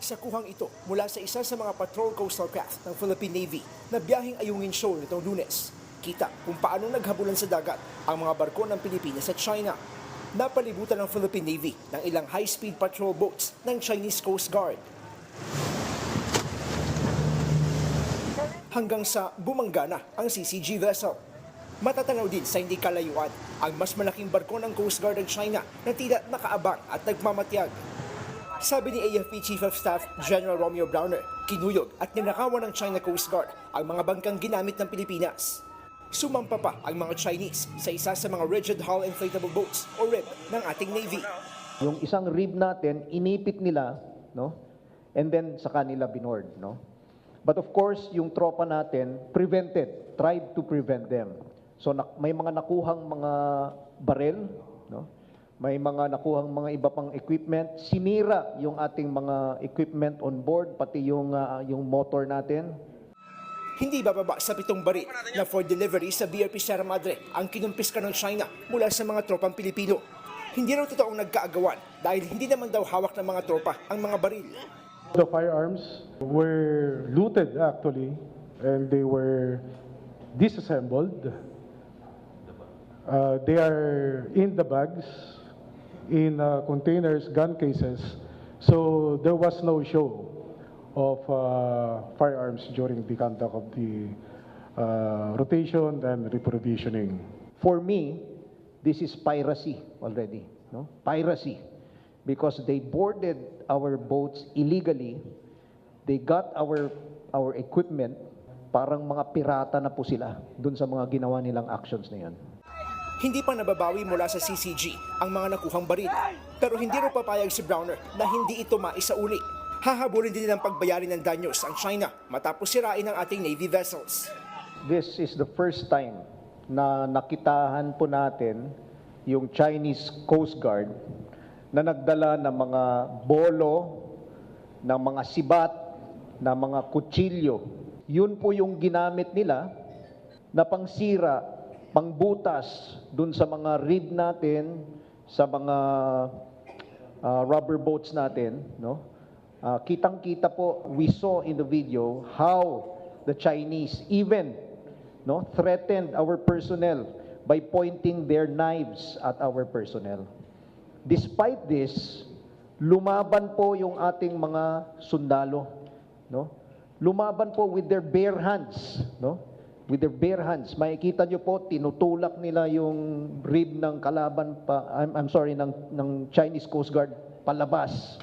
sa kuhang ito mula sa isa sa mga patrol coastal craft ng Philippine Navy na biyaheng Ayungin Shoal nitong Lunes. Kita kung paano naghabulan sa dagat ang mga barko ng Pilipinas at China. Napalibutan ng Philippine Navy ng ilang high-speed patrol boats ng Chinese Coast Guard. Hanggang sa bumangga na ang CCG vessel. Matatanaw din sa hindi kalayuan ang mas malaking barko ng Coast Guard ng China na tila nakaabang at nagmamatiyag. Sabi ni AFP Chief of Staff General Romeo Browner, kinuyog at ninakawan ng China Coast Guard ang mga bangkang ginamit ng Pilipinas. Sumampa pa ang mga Chinese sa isa sa mga rigid hull inflatable boats o RIB ng ating Navy. Yung isang rib natin, inipit nila, no? And then sa kanila binoard, no? But of course, yung tropa natin tried to prevent them. So may mga nakuhang mga barel, no? May mga nakuhang mga iba pang equipment, sinira yung ating mga equipment on board, pati yung motor natin. Hindi bababa sa 7 baril na for delivery sa BRP Sierra Madre ang kinumpiska ng China mula sa mga tropang Pilipino. Hindi raw totoong nagkaagawan dahil hindi naman daw hawak ng mga tropa ang mga baril. The firearms were looted actually, and they were disassembled. They are in the bags, in containers, gun cases. So there was no show of firearms during the conduct of the rotation and reprovisioning. For me, this is piracy already, no? Piracy. Because they boarded our boats illegally, they got our equipment, parang mga pirata na po sila dun sa mga ginawa nilang actions na yan. Hindi pa nababawi mula sa CCG ang mga nakuhang baril. Pero hindi rin papayag si Browner na hindi ito maisauli. Hahabulin din nilang pagbayarin ng danyos ang China matapos sirain ang ating Navy vessels. This is the first time na nakitahan po natin yung Chinese Coast Guard na nagdala ng mga bolo, ng mga sibat, ng mga kutsilyo. Yun po yung ginamit nila na pangsira, pangbutas dun sa mga rib natin, sa mga rubber boats natin, no? Kitang-kita po, we saw in the video how the Chinese even, no, threatened our personnel by pointing their knives at our personnel. Despite this, lumaban po yung ating mga sundalo, no? Lumaban po with their bare hands, no? With their bare hands. Makikita nyo po, tinutulak nila yung rib ng kalaban pa, ng Chinese Coast Guard palabas.